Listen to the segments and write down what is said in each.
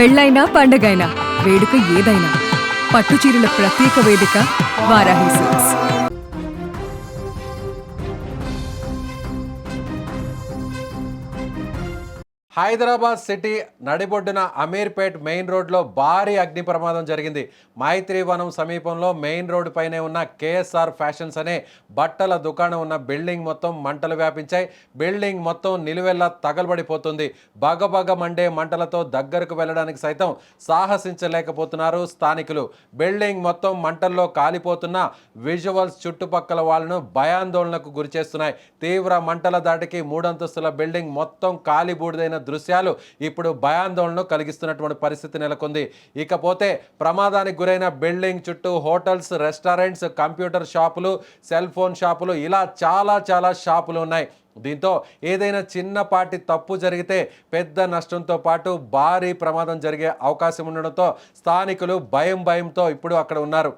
పెళ్ళైనా పండగైనా వేడుక ఏదైనా పట్టుచీరల ప్రత్యేక వేదిక వారాహి సిల్క్స్. హైదరాబాద్ సిటీ నడిబొడ్డున అమీర్పేట్ మెయిన్ రోడ్లో భారీ అగ్ని ప్రమాదం జరిగింది. మైత్రివనం సమీపంలో మెయిన్ రోడ్డు పైనే ఉన్న కేఎస్ఆర్ ఫ్యాషన్స్ అనే బట్టల దుకాణం ఉన్న బిల్డింగ్ మొత్తం మంటలు వ్యాపించాయి. బిల్డింగ్ మొత్తం నిలువెల్లా తగలబడిపోతుంది. బగబగ మండే మంటలతో దగ్గరకు వెళ్ళడానికి సైతం సాహసించలేకపోతున్నారు స్థానికులు. బిల్డింగ్ మొత్తం మంటల్లో కాలిపోతున్న విజువల్స్ చుట్టుపక్కల వాళ్ళను భయాందోళనకు గురిచేస్తున్నాయి. తీవ్ర మంటల దాటికి 3 అంతస్తుల బిల్డింగ్ మొత్తం కాలిబూడిదైన దృశ్యాలు ఇప్పుడు భయాందోళన కలిగిస్తున్నటువంటి పరిస్థితి నెలకొంది. ఇకపోతే ప్రమాదానికి గురైన బిల్డింగ్ చుట్టూ హోటల్స్, రెస్టారెంట్స్, కంప్యూటర్ షాపులు, సెల్ ఫోన్ షాపులు ఇలా చాలా షాపులు ఉన్నాయి. దీంతో ఏదైనా చిన్నపాటి తప్పు జరిగితే పెద్ద నష్టంతో పాటు భారీ ప్రమాదం జరిగే అవకాశం ఉండడంతో స్థానికులు భయంతో ఇప్పుడు అక్కడ ఉన్నారు.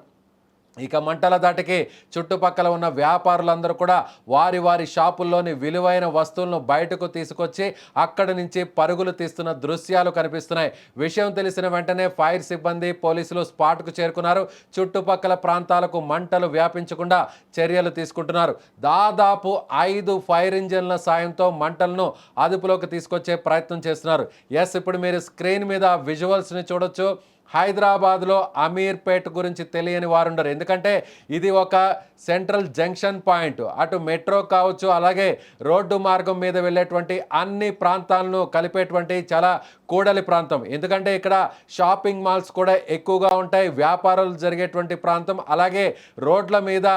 ఇక మంటల దాటికి చుట్టుపక్కల ఉన్న వ్యాపారులందరూ కూడా వారి షాపుల్లోని విలువైన వస్తువులను బయటకు తీసుకొచ్చి అక్కడి నుంచి పరుగులు తీస్తున్న దృశ్యాలు కనిపిస్తున్నాయి. విషయం తెలిసిన వెంటనే ఫైర్ సిబ్బంది, పోలీసులు స్పాట్కు చేరుకున్నారు. చుట్టుపక్కల ప్రాంతాలకు మంటలు వ్యాపించకుండా చర్యలు తీసుకుంటున్నారు. దాదాపు 5 ఫైర్ ఇంజన్ల సాయంతో మంటలను అదుపులోకి తీసుకొచ్చే ప్రయత్నం చేస్తున్నారు. ఇప్పుడు మీరు స్క్రీన్ మీద విజువల్స్ని చూడొచ్చు. హైదరాబాద్లో అమీర్పేట్ గురించి తెలియని వారుండరు. ఎందుకంటే ఇది ఒక సెంట్రల్ జంక్షన్ పాయింట్. అటు మెట్రో కావచ్చు, అలాగే రోడ్డు మార్గం మీద వెళ్ళేటువంటి అన్ని ప్రాంతాలను కలిపేటువంటి చాలా కూడలి ప్రాంతం. ఎందుకంటే ఇక్కడ షాపింగ్ మాల్స్ కూడా ఎక్కువగా ఉంటాయి, వ్యాపారాలు జరిగేటువంటి ప్రాంతం. అలాగే రోడ్ల మీద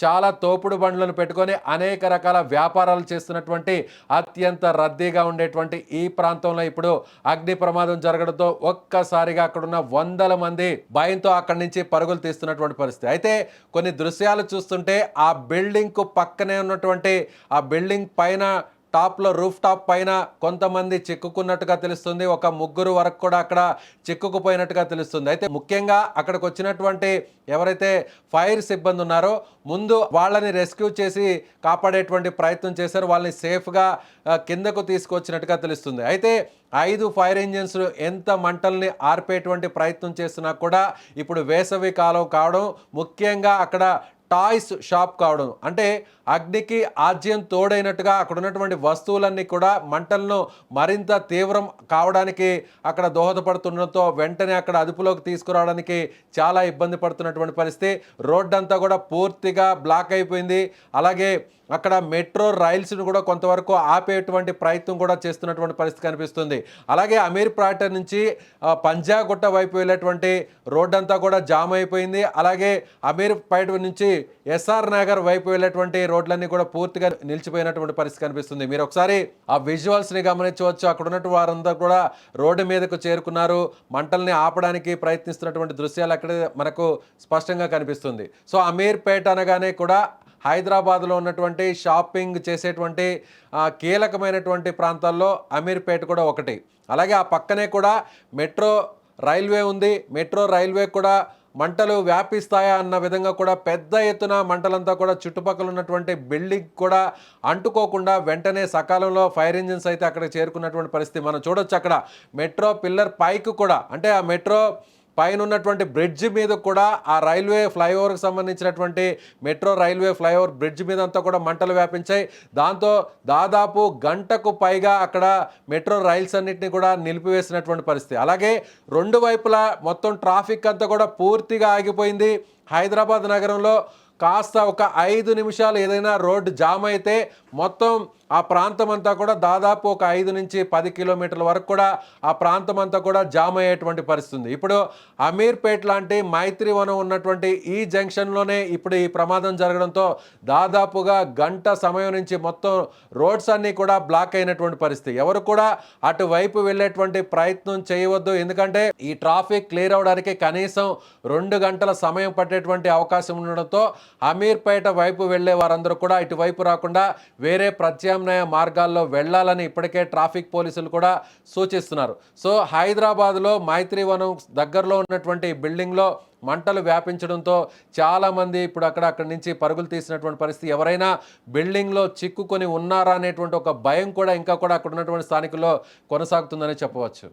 చాలా తోపుడు బండ్లను పెట్టుకొని అనేక రకాల వ్యాపారాలు చేస్తున్నటువంటి అత్యంత రద్దీగా ఉండేటువంటి ఈ ప్రాంతంలో ఇప్పుడు అగ్ని ప్రమాదం జరగడంతో ఒక్కసారిగా అక్కడున్న 100 మంది భయంతో అక్కడి నుంచి పరుగులు తీస్తున్నటువంటి పరిస్థితి. అయితే కొన్ని దృశ్యాలు చూస్తుంటే ఆ బిల్డింగ్కు పక్కనే ఉన్నటువంటి ఆ బిల్డింగ్ పైన టాప్లో రూఫ్ టాప్ పైన కొంతమంది చిక్కుకున్నట్టుగా తెలుస్తుంది. ఒక 3 వరకు కూడా అక్కడ చిక్కుకుపోయినట్టుగా తెలుస్తుంది. అయితే ముఖ్యంగా అక్కడికి వచ్చినటువంటి ఎవరైతే ఫైర్ సిబ్బంది ఉన్నారో ముందు వాళ్ళని రెస్క్యూ చేసి కాపాడేటువంటి ప్రయత్నం చేశారు. వాళ్ళని సేఫ్గా కిందకు తీసుకొచ్చినట్టుగా తెలుస్తుంది. అయితే 5 ఫైర్ ఇంజిన్స్ ఎంత మంటల్ని ఆర్పేటువంటి ప్రయత్నం చేస్తున్నా కూడా ఇప్పుడు వేసవి కాలం కావడం, ముఖ్యంగా అక్కడ టాయ్స్ షాప్ కావడం, అంటే అగ్నికి ఆజ్యం తోడైనట్టుగా అక్కడ ఉన్నటువంటి వస్తువులన్నీ కూడా మంటలను మరింత తీవ్రం కావడానికి అక్కడ దోహదపడుతుండటంతో వెంటనే అక్కడ అదుపులోకి తీసుకురావడానికి చాలా ఇబ్బంది పడుతున్నటువంటి పరిస్థితి. రోడ్డంతా కూడా పూర్తిగా బ్లాక్ అయిపోయింది. అలాగే అక్కడ మెట్రో రైల్స్ను కూడా కొంతవరకు ఆపేటువంటి ప్రయత్నం కూడా చేస్తున్నటువంటి పరిస్థితి కనిపిస్తుంది. అలాగే అమీర్పేట నుంచి పంజాగుట్ట వైపు వెళ్ళేటువంటి రోడ్డంతా కూడా జామ్ అయిపోయింది. అలాగే అమీర్పేట నుంచి ఎస్ఆర్ నగర్ వైపు వెళ్ళేటువంటి రోడ్లన్నీ కూడా పూర్తిగా నిలిచిపోయినటువంటి పరిస్థితి కనిపిస్తుంది. మీరు ఒకసారి ఆ విజువల్స్ని గమనించవచ్చు. అక్కడ ఉన్నటువంటి వారందరూ కూడా రోడ్డు మీదకు చేరుకున్నారు. మంటల్ని ఆపడానికి ప్రయత్నిస్తున్నటువంటి దృశ్యాలు అక్కడే మనకు స్పష్టంగా కనిపిస్తుంది. సో అమీర్పేట అనగానే కూడా హైదరాబాద్లో ఉన్నటువంటి షాపింగ్ చేసేటువంటి కీలకమైనటువంటి ప్రాంతాల్లో అమీర్పేట కూడా ఒకటి. అలాగే ఆ పక్కనే కూడా మెట్రో రైల్వే ఉంది. మెట్రో రైల్వే కూడా మంటలు వ్యాపిస్తాయా అన్న విధంగా కూడా పెద్ద ఎత్తున మంటలంతా కూడా చుట్టుపక్కల ఉన్నటువంటి బిల్డింగ్ కూడా అంటుకోకుండా వెంటనే సకాలంలో ఫైర్ ఇంజిన్స్ అయితే అక్కడికి చేరుకున్నటువంటి పరిస్థితి మనం చూడొచ్చు. అక్కడ మెట్రో పిల్లర్ పైకి కూడా, అంటే ఆ మెట్రో పైన ఉన్నటువంటి బ్రిడ్జ్ మీద కూడా ఆ రైల్వే ఫ్లైఓవర్కి సంబంధించినటువంటి మెట్రో రైల్వే ఫ్లైఓవర్ బ్రిడ్జ్ మీద అంతా కూడా మంటలు వ్యాపించాయి. దాంతో దాదాపు గంటకు పైగా అక్కడ మెట్రో రైల్స్ అన్నింటినీ కూడా నిలిపివేసినటువంటి పరిస్థితి. అలాగే 2 వైపులా మొత్తం ట్రాఫిక్ అంతా కూడా పూర్తిగా ఆగిపోయింది. హైదరాబాద్ నగరంలో కాస్త ఒక 5 నిమిషాలు ఏదైనా రోడ్డు జామ్ అయితే మొత్తం ఆ ప్రాంతం అంతా కూడా దాదాపు ఒక 5 నుంచి 10 కిలోమీటర్ల వరకు కూడా ఆ ప్రాంతం అంతా కూడా జామ్ అయ్యేటువంటి పరిస్థితి. ఇప్పుడు అమీర్పేట్ లాంటి మైత్రివనం ఉన్నటువంటి ఈ జంక్షన్లోనే ఇప్పుడు ఈ ప్రమాదం జరగడంతో దాదాపుగా గంట సమయం నుంచి మొత్తం రోడ్స్ అన్నీ కూడా బ్లాక్ అయినటువంటి పరిస్థితి. ఎవరు కూడా అటువైపు వెళ్ళేటువంటి ప్రయత్నం చేయవద్దు. ఎందుకంటే ఈ ట్రాఫిక్ క్లియర్ అవడానికి కనీసం 2 గంటల సమయం పట్టేటువంటి అవకాశం ఉండడంతో అమీర్పేట వైపు వెళ్ళే వారందరూ కూడా ఇటువైపు రాకుండా వేరే ప్రత్యామ్నాయ మార్గాల్లో వెళ్ళాలని ఇప్పటికే ట్రాఫిక్ పోలీసులు కూడా సూచిస్తున్నారు. సో హైదరాబాద్లో మైత్రివనం దగ్గరలో ఉన్నటువంటి బిల్డింగ్లో మంటలు వ్యాపించడంతో చాలామంది ఇప్పుడు అక్కడి నుంచి పరుగులు తీసినటువంటి పరిస్థితి. ఎవరైనా బిల్డింగ్లో చిక్కుకొని ఉన్నారా అనేటువంటి ఒక భయం కూడా ఇంకా కూడా అక్కడ ఉన్నటువంటి స్థానికుల్లో కొనసాగుతుందని చెప్పవచ్చు.